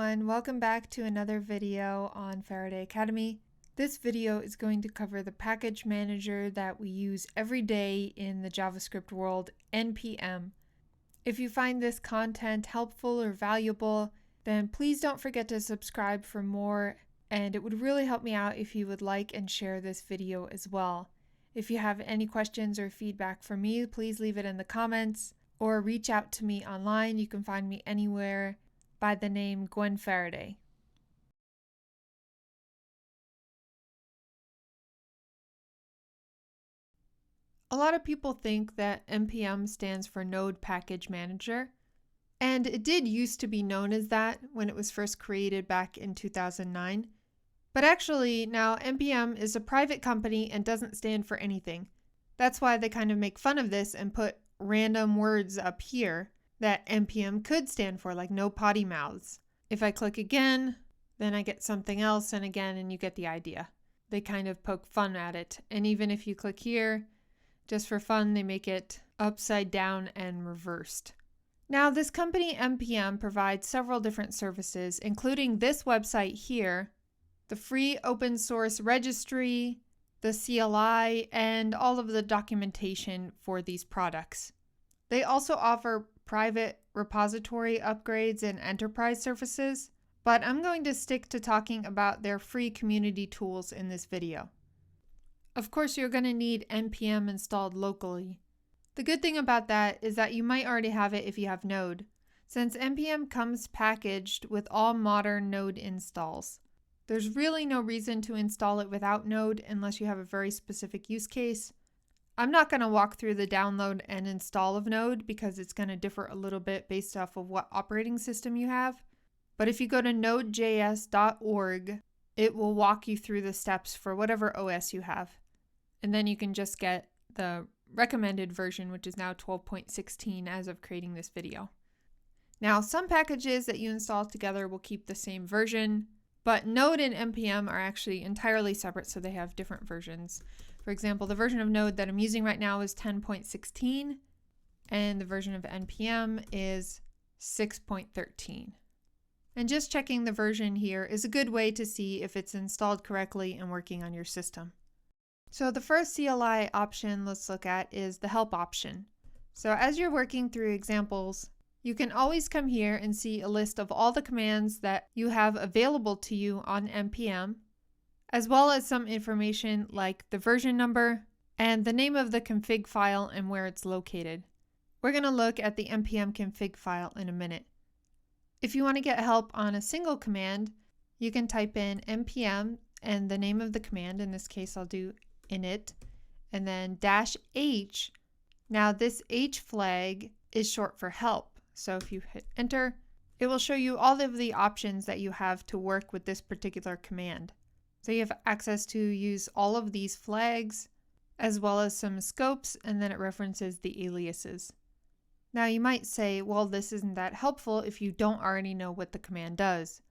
everyone, welcome back to another video on Faraday Academy. This video is going to cover the package manager that we use every day in the JavaScript world, Npm. If you find this content helpful or valuable, then please don't forget to subscribe for more, and it would really help me out if you would like and share this video as well. If you have any questions or feedback for me, please leave it in the comments or reach out to me online. You can find me anywhere by the name Gwen Faraday. A lot of people think that NPM stands for Node Package Manager, and it did used to be known as that when it was first created back in 2009. But actually now NPM is a private company and doesn't stand for anything. That's why they kind of make fun of this and put random words up here that NPM could stand for, like no potty mouths. If I click again, then I get something else, and again, and you get the idea. They kind of poke fun at it. And even if you click here, just for fun, they make it upside down and reversed. Now, this company NPM provides several different services, including this website here, the free open source registry, the CLI, and all of the documentation for these products. They also offer private repository upgrades and enterprise services, but I'm going to stick to talking about their free community tools in this video. Of course, you're going to need Npm installed locally. The good thing about that is that you might already have it if you have Node, since Npm comes packaged with all modern Node installs. There's really no reason to install it without Node unless you have a very specific use case. I'm not going to walk through the download and install of Node because it's going to differ a little bit based off of what operating system you have. But if you go to nodejs.org, it will walk you through the steps for whatever OS you have. And then you can just get the recommended version, which is now 12.16 as of creating this video. Now, some packages that you install together will keep the same version, but Node and Npm are actually entirely separate, so they have different versions. For example, the version of Node that I'm using right now is 10.16, and the version of Npm is 6.13. And just checking the version here is a good way to see if it's installed correctly and working on your system. So the first CLI option let's look at is the help option. So as you're working through examples, you can always come here and see a list of all the commands that you have available to you on Npm, as well as some information like the version number and the name of the config file and where it's located. We're going to look at the npm config file in a minute. If you want to get help on a single command, you can type in npm and the name of the command. In this case, I'll do init, and then -h. Now this H flag is short for help. So if you hit enter, it will show you all of the options that you have to work with this particular command. So you have access to use all of these flags, as well as some scopes, and then it references the aliases. Now you might say, well, this isn't that helpful if you don't already know what the command does.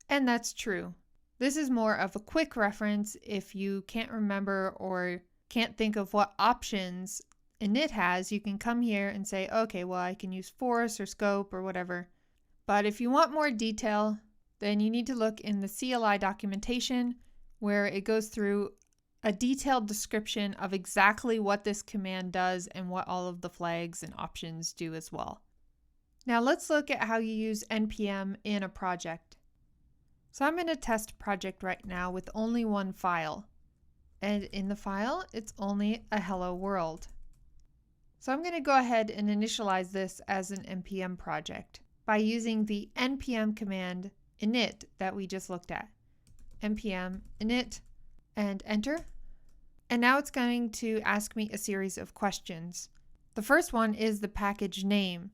And that's true. This is more of a quick reference if you can't remember or can't think of what options init has. You can come here and say, okay, well, I can use force or scope or whatever. But if you want more detail, then you need to look in the CLI documentation, where it goes through a detailed description of exactly what this command does and what all of the flags and options do as well. Now let's look at how you use npm in a project. So I'm in a test project right now with only one file. And in the file, it's only a hello world. So I'm going to go ahead and initialize this as an npm project by using the npm command init that we just looked at. Npm init and enter. And now it's going to ask me a series of questions. The first one is the package name.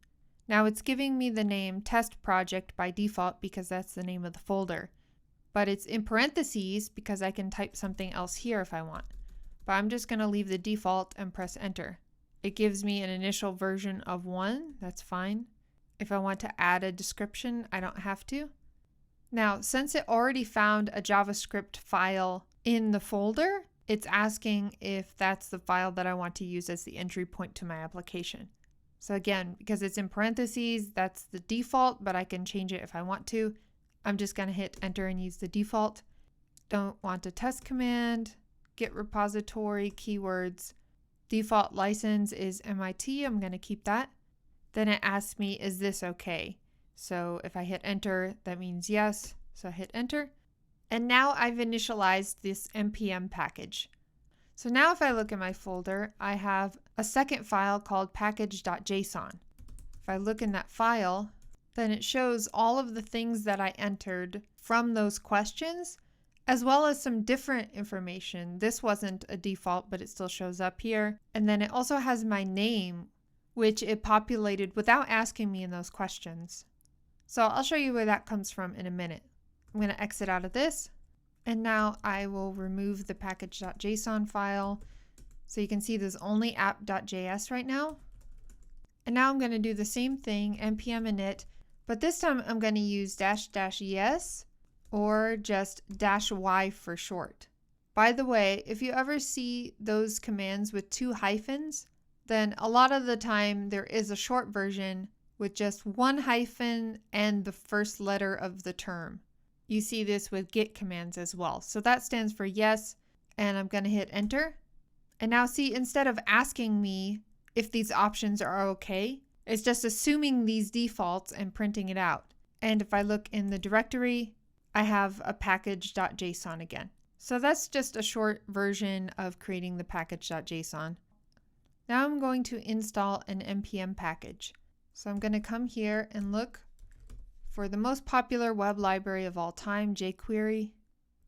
Now it's giving me the name test project by default because that's the name of the folder. But it's in parentheses because I can type something else here if I want. But I'm just going to leave the default and press enter. It gives me an initial version of 1. That's fine. If I want to add a description, I don't have to. Now, since it already found a JavaScript file in the folder, it's asking if that's the file that I want to use as the entry point to my application. So again, because it's in parentheses, that's the default, but I can change it if I want to. I'm just going to hit enter and use the default. Don't want a test command, git repository, keywords. Default license is MIT. I'm going to keep that. Then it asks me, is this okay? So if I hit enter, that means yes. So I hit enter. And now I've initialized this npm package. So now if I look at my folder, I have a second file called package.json. If I look in that file, then it shows all of the things that I entered from those questions, as well as some different information. This wasn't a default, but it still shows up here. And then it also has my name, which it populated without asking me in those questions. So I'll show you where that comes from in a minute. I'm going to exit out of this. And now I will remove the package.json file. So you can see there's only app.js right now. And now I'm going to do the same thing, npm init, but this time I'm going to use --es or just -y for short. By the way, if you ever see those commands with 2 hyphens, then a lot of the time there is a short version with just 1 hyphen and the first letter of the term. You see this with git commands as well. So that stands for yes, and I'm going to hit enter. And now see, instead of asking me if these options are okay, it's just assuming these defaults and printing it out. And if I look in the directory, I have a package.json again. So that's just a short version of creating the package.json. Now I'm going to install an npm package. So I'm going to come here and look for the most popular web library of all time, Jquery.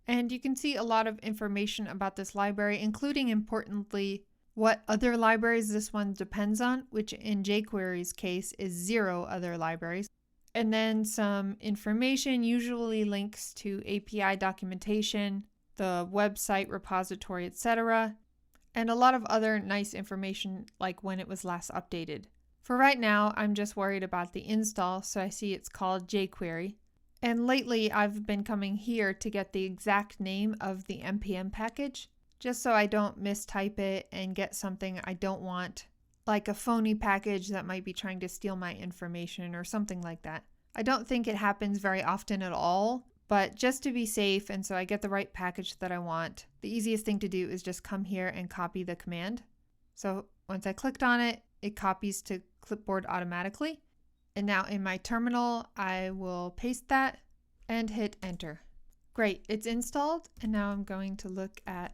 And you can see a lot of information about this library, including, importantly, what other libraries this one depends on, which in Jquery's case is 0 other libraries. And then some information, usually links to API documentation, the website repository, etc. And a lot of other nice information like when it was last updated. For right now, I'm just worried about the install, so I see it's called Jquery. And lately, I've been coming here to get the exact name of the npm package, just so I don't mistype it and get something I don't want, like a phony package that might be trying to steal my information or something like that. I don't think it happens very often at all, but just to be safe and so I get the right package that I want, the easiest thing to do is just come here and copy the command. So once I clicked on it, it copies to clipboard automatically. And now in my terminal, I will paste that and hit enter. Great, it's installed. And now I'm going to look at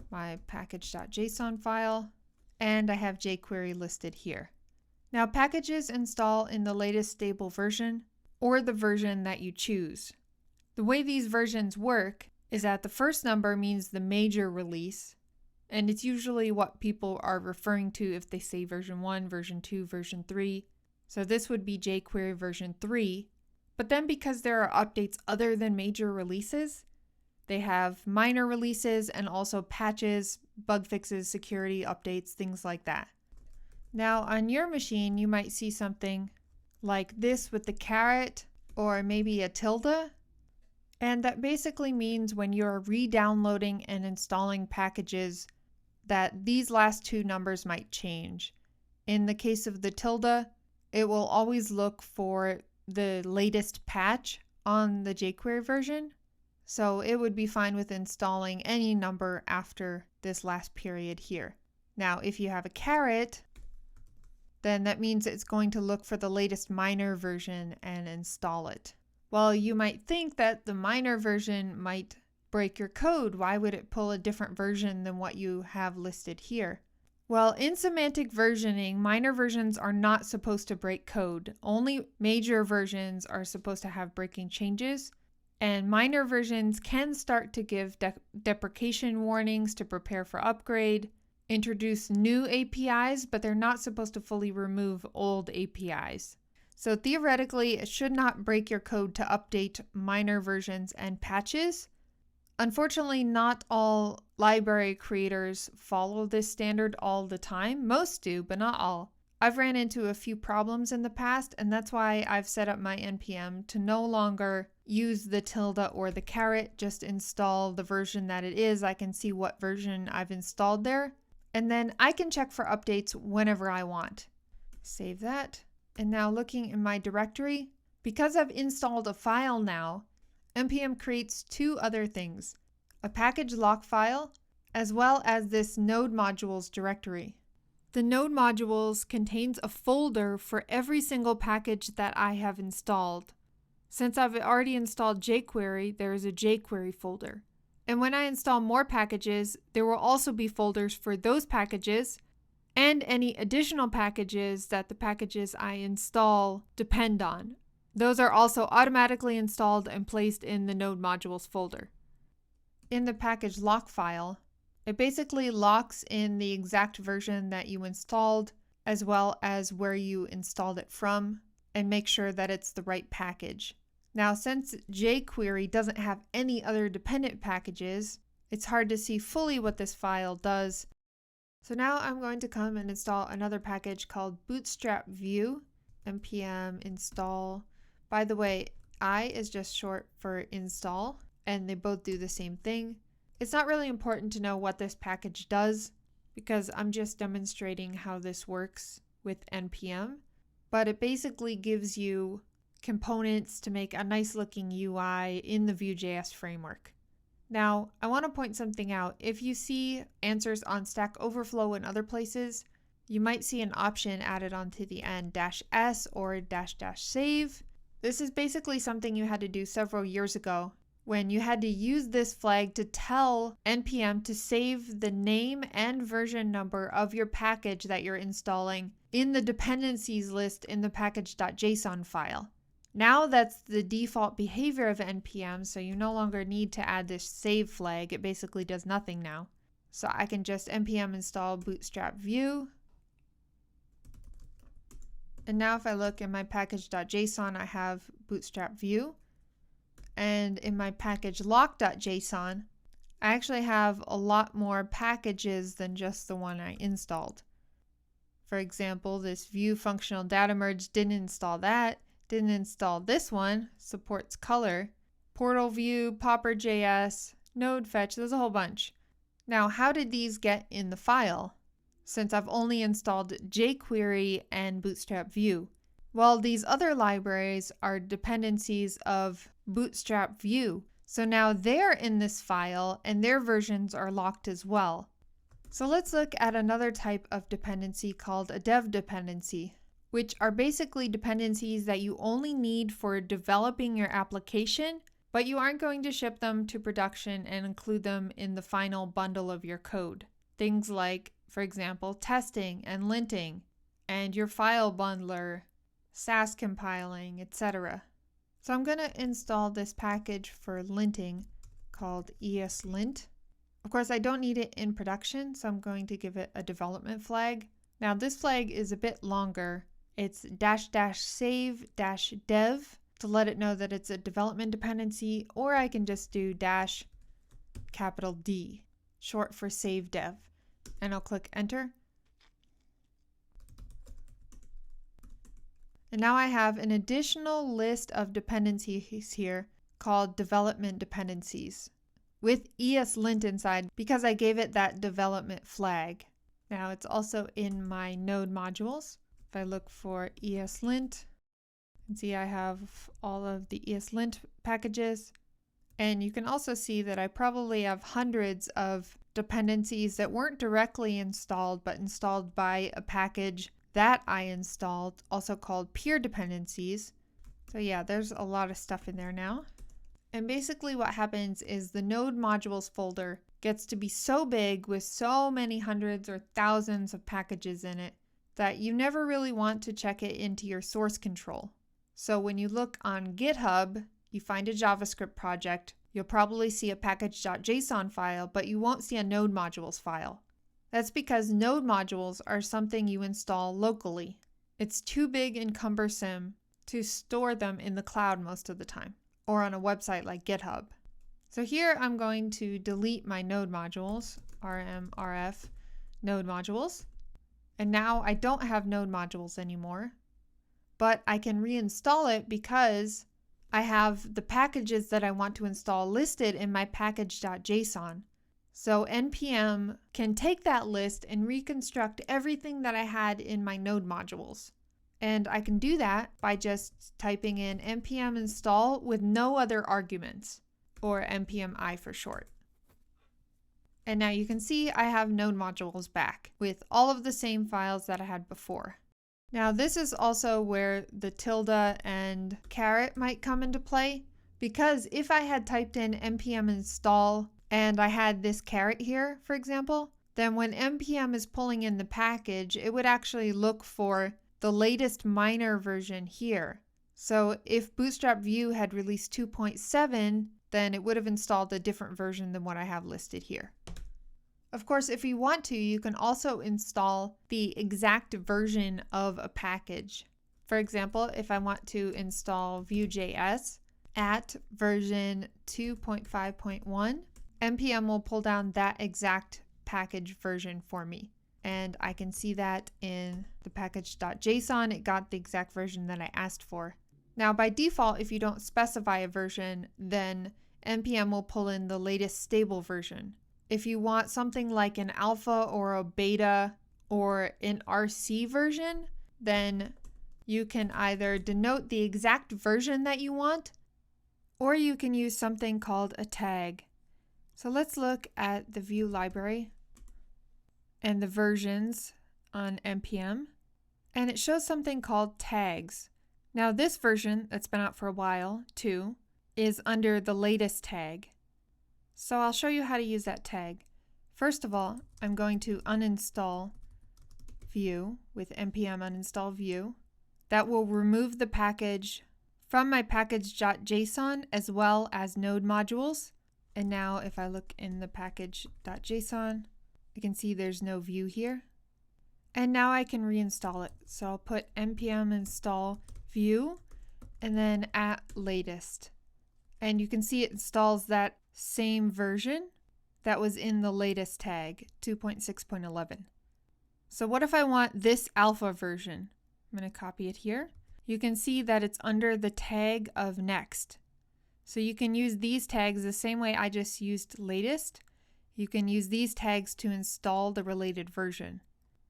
my package.json file, and I have Jquery listed here. Now packages install in the latest stable version or the version that you choose. The way these versions work is that the first number means the major release, and it's usually what people are referring to if they say version 1, version 2, version 3. So this would be Jquery version 3. But then because there are updates other than major releases, they have minor releases and also patches, bug fixes, security updates, things like that. Now on your machine, you might see something like this with the caret or maybe a tilde. And that basically means when you're re-downloading and installing packages that these last 2 numbers might change. In the case of the tilde, it will always look for the latest patch on the Jquery version. So it would be fine with installing any number after this last period here. Now, if you have a caret, then that means it's going to look for the latest minor version and install it. Well, you might think that the minor version might break your code. Why would it pull a different version than what you have listed here? Well, in semantic versioning, minor versions are not supposed to break code. Only major versions are supposed to have breaking changes. And minor versions can start to give deprecation warnings to prepare for upgrade, introduce new APIs, but they're not supposed to fully remove old APIs. So theoretically, it should not break your code to update minor versions and patches. Unfortunately, not all library creators follow this standard all the time. Most do, but not all. I've ran into a few problems in the past, and that's why I've set up my NPM to no longer use the tilde or the caret, just install the version that it is. I can see what version I've installed there, and then I can check for updates whenever I want. Save that. And now looking in my directory, Because I've installed a file now, npm creates two other things, a package lock file, as well as this node modules directory. The node modules contains a folder for every single package that I have installed. Since I've already installed Jquery, there is a Jquery folder. And when I install more packages, there will also be folders for those packages and any additional packages that the packages I install depend on. Those are also automatically installed and placed in the node modules folder. In the package lock file, it basically locks in the exact version that you installed, as well as where you installed it from, and make sure that it's the right package. Now, since Jquery doesn't have any other dependent packages, it's hard to see fully what this file does. So now I'm going to come and install another package called Bootstrap View, npm install. By the way, I is just short for install, and they both do the same thing. It's not really important to know what this package does because I'm just demonstrating how this works with npm, but it basically gives you components to make a nice looking UI in the Vue.js framework. Now, I want to point something out. If you see answers on Stack Overflow and other places, you might see an option added onto the end, -s or --save. This is basically something you had to do several years ago, when you had to use this flag to tell npm to save the name and version number of your package that you're installing in the dependencies list in the package.json file. Now that's the default behavior of npm, so you no longer need to add this save flag. It basically does nothing now. So I can just npm install bootstrap view. And now if I look in my package.json, I have bootstrap view. And in my package lock.json, I actually have a lot more packages than just the one I installed. For example, this view functional data merge didn't install that, didn't install this one, supports color, portal view, popper.js, node fetch, there's a whole bunch. Now, how did these get in the file? Since I've only installed Jquery and Bootstrap View. Well, these other libraries are dependencies of Bootstrap View. So now they're in this file and their versions are locked as well. So let's look at another type of dependency called a dev dependency, which are basically dependencies that you only need for developing your application, but you aren't going to ship them to production and include them in the final bundle of your code. Things like, for example, testing and linting, and your file bundler, Sass compiling, etc. So I'm going to install this package for linting called ESLint. Of course, I don't need it in production, so I'm going to give it a development flag. Now this flag is a bit longer. It's --save-dev to let it know that it's a development dependency, or I can just do -D, short for save dev, and I'll click enter. And now I have an additional list of dependencies here called development dependencies with ESLint inside because I gave it that development flag. Now it's also in my node modules. If I look for ESLint, you can see I have all of the ESLint packages. And you can also see that I probably have hundreds of dependencies that weren't directly installed, but installed by a package that I installed, also called peer dependencies. So yeah, there's a lot of stuff in there now. And basically what happens is the node modules folder gets to be so big with so many hundreds or thousands of packages in it that you never really want to check it into your source control. So when you look on GitHub, you find a JavaScript project, you'll probably see a package.json file, but you won't see a node modules file. That's because node modules are something you install locally. It's too big and cumbersome to store them in the cloud most of the time, or on a website like GitHub. So here I'm going to delete my node modules, rmrf node modules. And now I don't have node modules anymore, but I can reinstall it because I have the packages that I want to install listed in my package.json. So npm can take that list and reconstruct everything that I had in my node modules. And I can do that by just typing in npm install with no other arguments, or npm I for short. And now you can see I have node modules back with all of the same files that I had before. Now this is also where the tilde and caret might come into play, because if I had typed in npm install and I had this caret here, for example, then when npm is pulling in the package, it would actually look for the latest minor version here. So if Bootstrap Vue had released 2.7, then it would have installed a different version than what I have listed here. Of course, if you want to, you can also install the exact version of a package. For example, if I want to install Vue.js at version 2.5.1, npm will pull down that exact package version for me. And I can see that in the package.json, it got the exact version that I asked for. Now, by default, if you don't specify a version, then npm will pull in the latest stable version. If you want something like an alpha or a beta or an RC version, then you can either denote the exact version that you want, or you can use something called a tag. So let's look at the Vue library and the versions on npm, and it shows something called tags. Now this version that's been out for a while, 2, is under the latest tag. So I'll show you how to use that tag. First of all, I'm going to uninstall Vue with npm uninstall Vue. That will remove the package from my package.json as well as node modules. And now if I look in the package.json, I can see there's no Vue here. And now I can reinstall it. So I'll put npm install Vue and then at latest. And you can see it installs that same version that was in the latest tag, 2.6.11. So what if I want this alpha version? I'm going to copy it here. You can see that it's under the tag of next. So you can use these tags the same way I just used latest. You can use these tags to install the related version.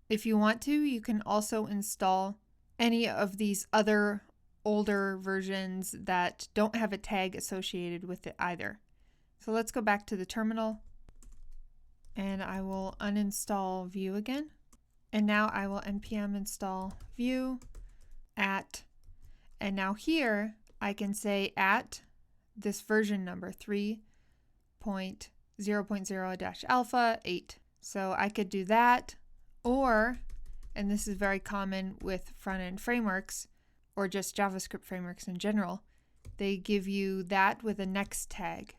If you want to, you can also install any of these other older versions that don't have a tag associated with it either. So let's go back to the terminal and I will uninstall Vue again. And now I will npm install Vue at, and now here I can say at this version number 3.0.0-alpha 8. So I could do that, or, and this is very common with front-end frameworks or just JavaScript frameworks in general, they give you that with a next tag,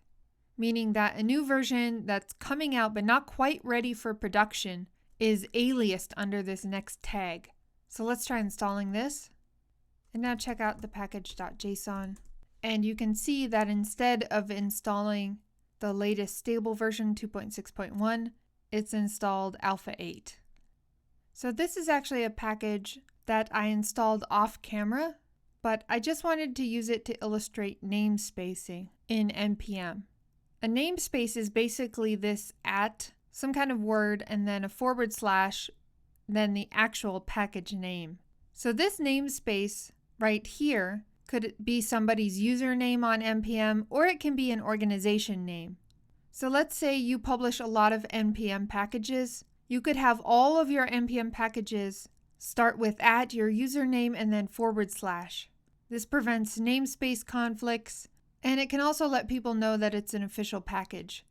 meaning that a new version that's coming out but not quite ready for production is aliased under this next tag. So let's try installing this. And now check out the package.json. And you can see that instead of installing the latest stable version 2.6.1, it's installed alpha 8. So this is actually a package that I installed off camera, but I just wanted to use it to illustrate namespacing in npm. A namespace is basically this at some kind of word and then a /, then the actual package name. So this namespace right here could be somebody's username on npm, or it can be an organization name. So let's say you publish a lot of npm packages. You could have all of your npm packages start with at your username and then /. This prevents namespace conflicts, and it can also let people know that it's an official package.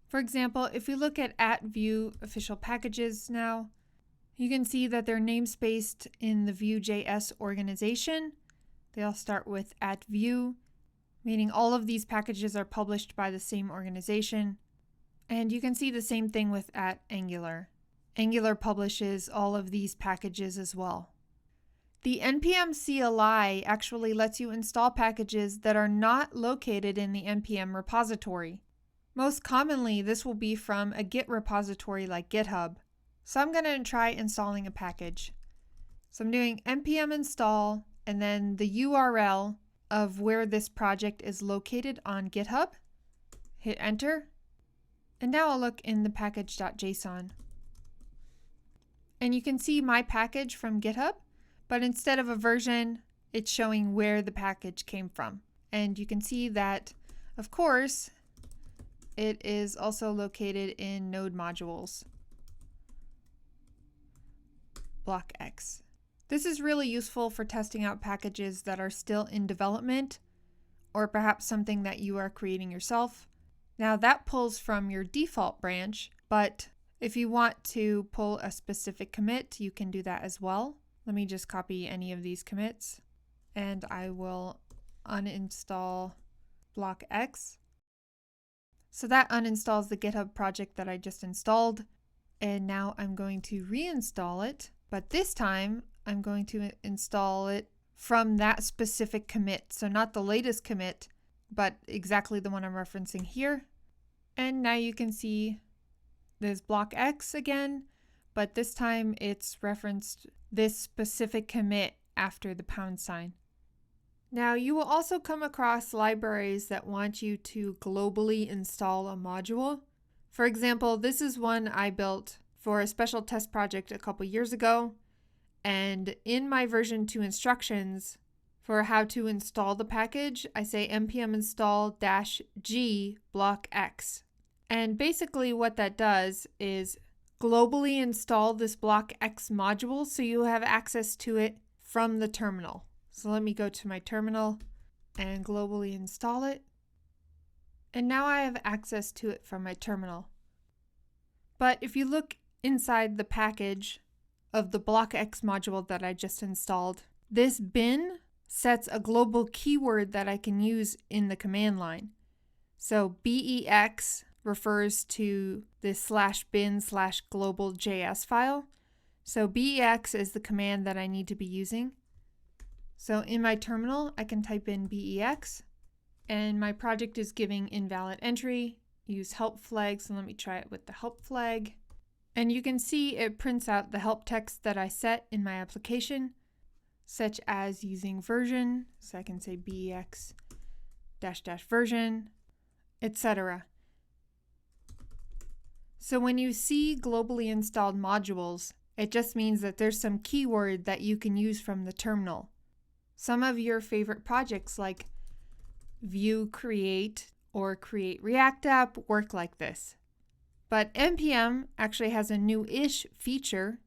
For example, if we look at Vue official packages now, you can see that they're namespaced in the Vue.js organization. They all start with @Vue, meaning all of these packages are published by the same organization. And you can see the same thing with @Angular. Angular publishes all of these packages as well. The npm CLI actually lets you install packages that are not located in the npm repository. Most commonly, this will be from a Git repository like GitHub. So I'm going to try installing a package. So I'm doing npm install and then the URL of where this project is located on GitHub. Hit enter. And now I'll look in the package.json. And you can see my package from GitHub, but instead of a version, it's showing where the package came from. And you can see that, of course, it is also located in node modules, block X. This is really useful for testing out packages that are still in development, or perhaps something that you are creating yourself. Now that pulls from your default branch, but if you want to pull a specific commit, you can do that as well. Let me just copy any of these commits, and I will uninstall block X. So that uninstalls the GitHub project that I just installed, and now I'm going to reinstall it, but this time I'm going to install it from that specific commit. So not the latest commit, but exactly the one I'm referencing here. And now you can see there's block X again, but this time it's referenced this specific commit after the pound sign. Now you will also come across libraries that want you to globally install a module. For example, this is one I built for a special test project a couple years ago. And in my version 2 instructions for how to install the package, I say npm install -g block X. And basically what that does is globally install this block X module so you have access to it from the terminal. So let me go to my terminal and globally install it. And now I have access to it from my terminal. But if you look inside the package of the block X module that I just installed, this bin sets a global keyword that I can use in the command line. So bex refers to this /bin/global.js file. So bex is the command that I need to be using. So in my terminal, I can type in bex, and my project is giving invalid entry. Use help flag, so let me try it with the help flag. And you can see it prints out the help text that I set in my application, such as using version, so I can say bex --version, etc. So when you see globally installed modules, it just means that there's some keyword that you can use from the terminal. Some of your favorite projects like Vue Create or Create React App work like this. But NPM actually has a new-ish feature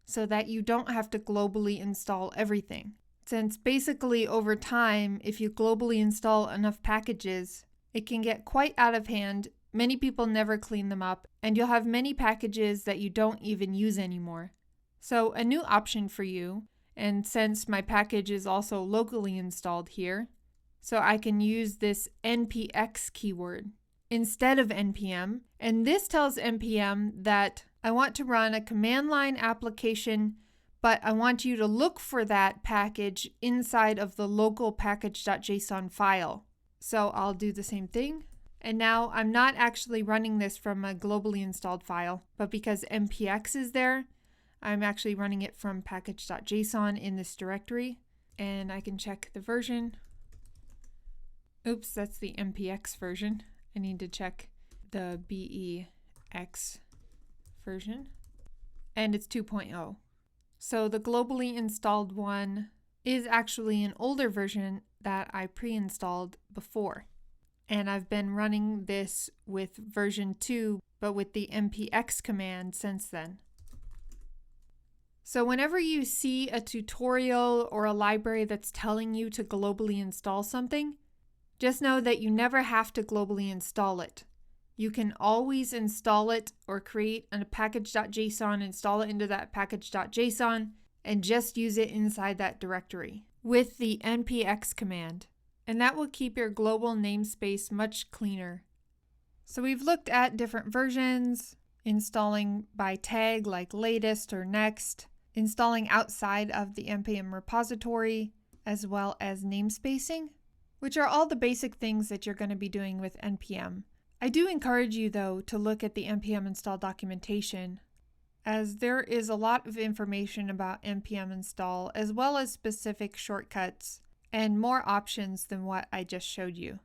so that you don't have to globally install everything. Since basically over time, if you globally install enough packages, it can get quite out of hand. Many people never clean them up, and you'll have many packages that you don't even use anymore. So a new option for you, and since my package is also locally installed here, so I can use this npx keyword instead of npm, and this tells npm that I want to run a command line application, but I want you to look for that package inside of the local package.json file. So I'll do the same thing. And now I'm not actually running this from a globally installed file, but because npx is there, I'm actually running it from package.json in this directory, and I can check the version. Oops, that's the npx version. I need to check the bex version, and it's 2.0. So the globally installed one is actually an older version that I pre-installed before. And I've been running this with version 2, but with the npx command since then. So whenever you see a tutorial or a library that's telling you to globally install something, just know that you never have to globally install it. You can always install it or create a package.json, install it into that package.json, and just use it inside that directory with the npx command. And that will keep your global namespace much cleaner. So we've looked at different versions, installing by tag like latest or next, installing outside of the npm repository, as well as namespacing, which are all the basic things that you're going to be doing with npm. I do encourage you though to look at the npm install documentation, as there is a lot of information about npm install as well as specific shortcuts and more options than what I just showed you.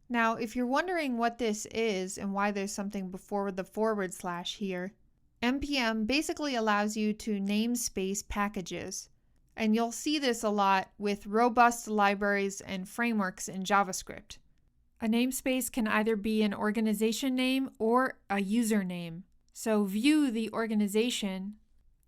Now, if you're wondering what this is and why there's something before the / here, npm basically allows you to namespace packages. And you'll see this a lot with robust libraries and frameworks in JavaScript. A namespace can either be an organization name or a username. So Vue, the organization,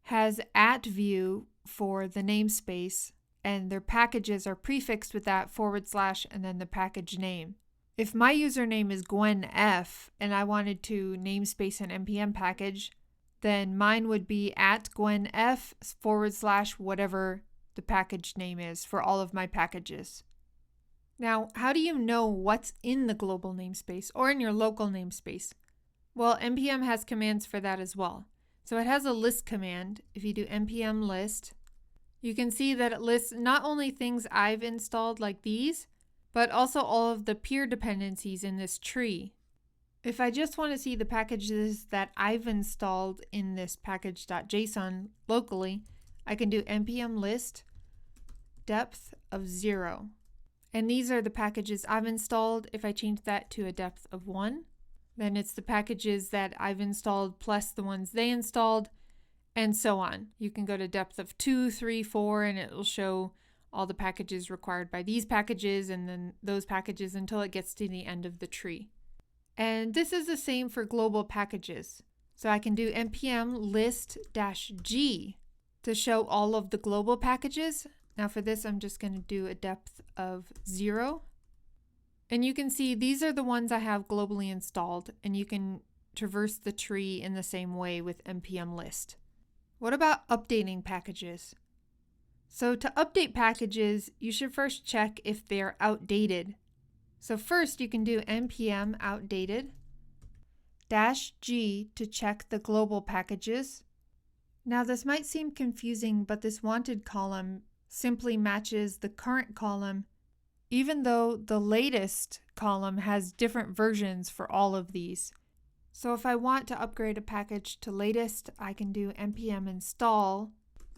has @Vue for the namespace, and their packages are prefixed with that / and then the package name. If my username is GwenF and I wanted to namespace an NPM package, then mine would be @GwenF / whatever the package name is for all of my packages. Now, how do you know what's in the global namespace or in your local namespace? Well, NPM has commands for that as well. So it has a list command. If you do npm list, you can see that it lists not only things I've installed like these, but also all of the peer dependencies in this tree. If I just want to see the packages that I've installed in this package.json locally, I can do npm list depth of 0. And these are the packages I've installed. If I change that to a depth of 1, then it's the packages that I've installed plus the ones they installed, and so on. You can go to depth of 2, 3, 4, and it will show all the packages required by these packages and then those packages until it gets to the end of the tree. And this is the same for global packages. So I can do npm list-g to show all of the global packages. Now for this, I'm just going to do a depth of 0. And you can see these are the ones I have globally installed, and you can traverse the tree in the same way with npm list. What about updating packages? So to update packages, you should first check if they're outdated. So first you can do npm outdated -g to check the global packages. Now this might seem confusing, but this wanted column simply matches the current column, even though the latest column has different versions for all of these. So if I want to upgrade a package to latest, I can do npm install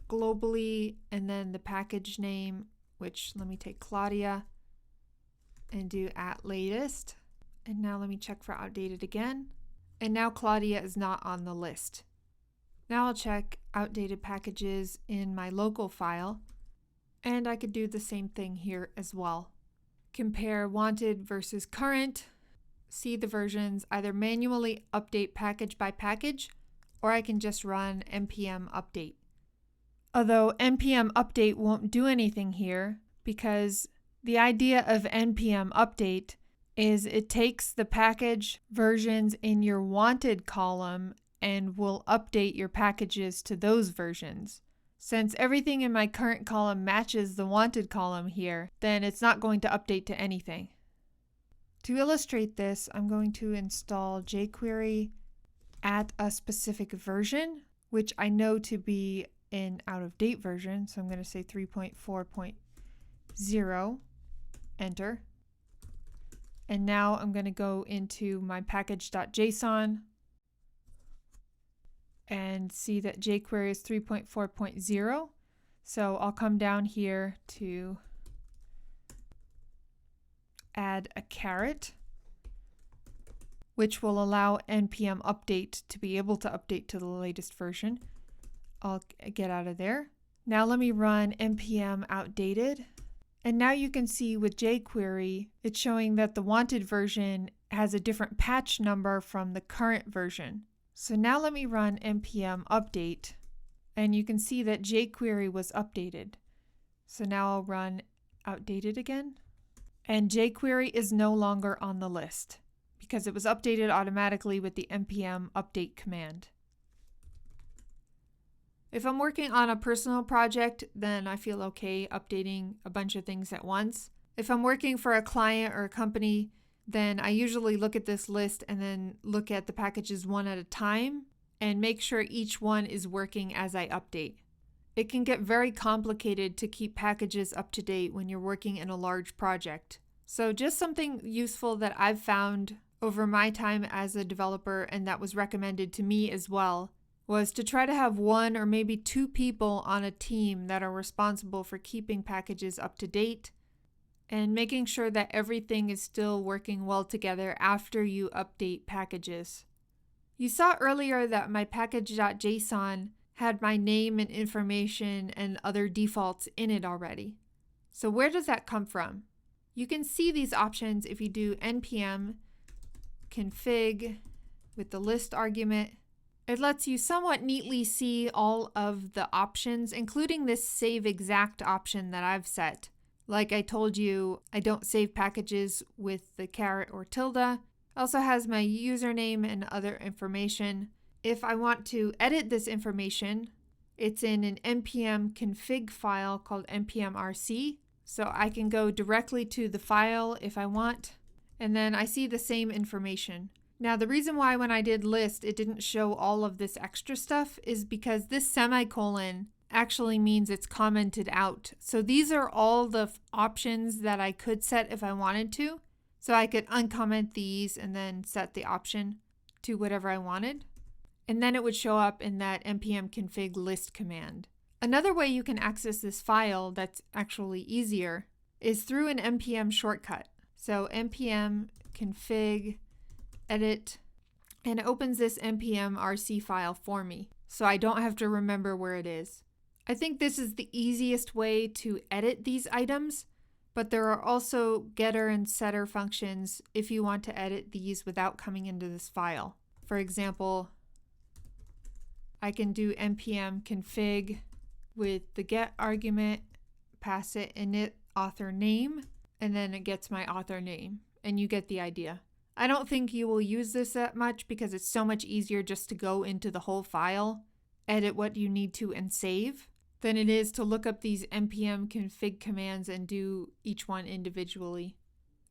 globally and then the package name, which let me take Claudia, and do @latest. And now let me check for outdated again. And now Claudia is not on the list. Now I'll check outdated packages in my local file. And I could do the same thing here as well. Compare wanted versus current, see the versions, either manually update package by package, or I can just run npm update. Although npm update won't do anything here, because the idea of npm update is it takes the package versions in your wanted column and will update your packages to those versions. Since everything in my current column matches the wanted column here, then it's not going to update to anything. To illustrate this, I'm going to install Jquery at a specific version, which I know to be an out-of-date version. So I'm going to say 3.4.0, enter. And now I'm going to go into my package.json and see that Jquery is 3.4.0. So I'll come down here to add a caret, which will allow npm update to be able to update to the latest version. I'll get out of there. Now let me run npm outdated. And now you can see with Jquery, it's showing that the wanted version has a different patch number from the current version. So now let me run npm update, and you can see that Jquery was updated. So now I'll run outdated again, and Jquery is no longer on the list because it was updated automatically with the npm update command. If I'm working on a personal project, then I feel okay updating a bunch of things at once. If I'm working for a client or a company, then I usually look at this list and then look at the packages one at a time and make sure each one is working as I update. It can get very complicated to keep packages up to date when you're working in a large project. So just something useful that I've found over my time as a developer, and that was recommended to me as well, was to try to have 1 or maybe 2 people on a team that are responsible for keeping packages up to date and making sure that everything is still working well together after you update packages. You saw earlier that my package.json had my name and information and other defaults in it already. So where does that come from? You can see these options if you do npm config with the list argument. It lets you somewhat neatly see all of the options, including this save exact option that I've set. Like I told you, I don't save packages with the caret or tilde. It also has my username and other information. If I want to edit this information, it's in an npm config file called npm rc. So I can go directly to the file if I want, and then I see the same information. Now the reason why when I did list it didn't show all of this extra stuff is because this semicolon actually means it's commented out. So these are all the options that I could set if I wanted to. So I could uncomment these and then set the option to whatever I wanted. And then it would show up in that npm config list command. Another way you can access this file that's actually easier is through an npm shortcut. So npm config edit, and it opens this npm rc file for me, so I don't have to remember where it is. I think this is the easiest way to edit these items, but there are also getter and setter functions if you want to edit these without coming into this file. For example, I can do npm config with the get argument, pass it init author name, and then it gets my author name, and you get the idea. I don't think you will use this that much because it's so much easier just to go into the whole file, edit what you need to, and save, than it is to look up these npm config commands and do each one individually.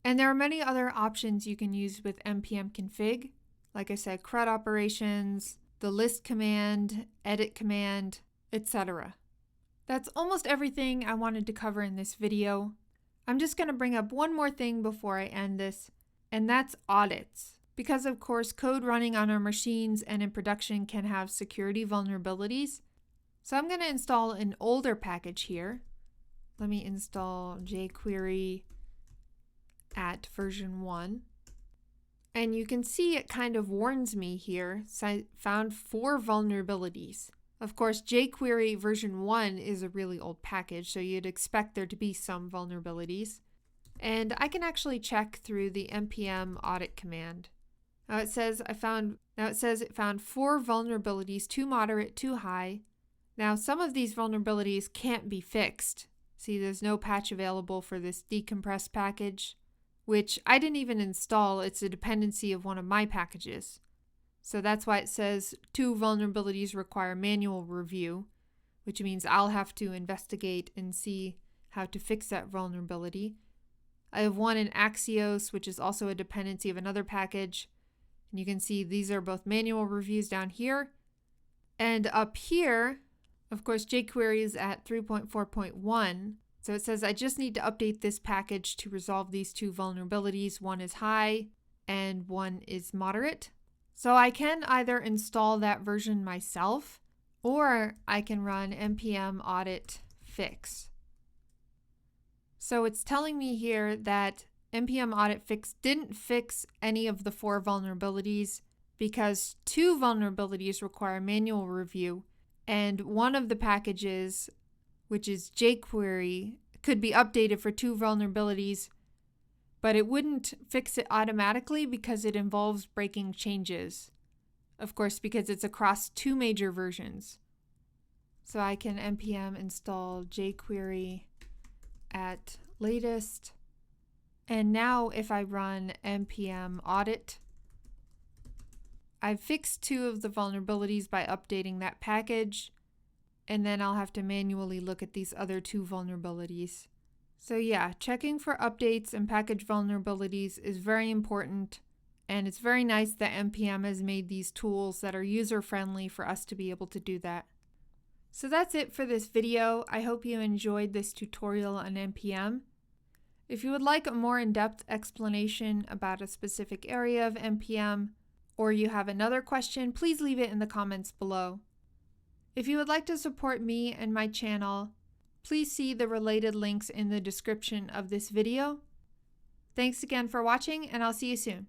And there are many other options you can use with npm config. Like I said, CRUD operations, the list command, edit command, etc. That's almost everything I wanted to cover in this video. I'm just going to bring up one more thing before I end this, and that's audits. Because of course code running on our machines and in production can have security vulnerabilities. So I'm going to install an older package here. Let me install Jquery at version 1. And you can see it kind of warns me here. So I found 4 vulnerabilities. Of course, Jquery version 1 is a really old package, so you'd expect there to be some vulnerabilities. And I can actually check through the npm audit command. Now it says it found 4 vulnerabilities, too moderate, too high. Now some of these vulnerabilities can't be fixed. See, there's no patch available for this decompress package, which I didn't even install. It's a dependency of one of my packages. So that's why it says 2 vulnerabilities require manual review, which means I'll have to investigate and see how to fix that vulnerability. I have one in Axios, which is also a dependency of another package. And you can see these are both manual reviews down here. And up here, of course, Jquery is at 3.4.1. So it says I just need to update this package to resolve these 2 vulnerabilities. One is high and one is moderate. So I can either install that version myself, or I can run npm audit fix. So it's telling me here that npm audit fix didn't fix any of the 4 vulnerabilities because 2 vulnerabilities require manual review, and one of the packages, which is Jquery, could be updated for 2 vulnerabilities, but it wouldn't fix it automatically because it involves breaking changes. Of course, because it's across 2 major versions. So I can npm install Jquery at latest. And now if I run npm audit, I've fixed 2 of the vulnerabilities by updating that package, and then I'll have to manually look at these other 2 vulnerabilities. So yeah, checking for updates and package vulnerabilities is very important, and it's very nice that npm has made these tools that are user-friendly for us to be able to do that. So that's it for this video. I hope you enjoyed this tutorial on npm. If you would like a more in-depth explanation about a specific area of npm, or you have another question, please leave it in the comments below. If you would like to support me and my channel, please see the related links in the description of this video. Thanks again for watching, and I'll see you soon.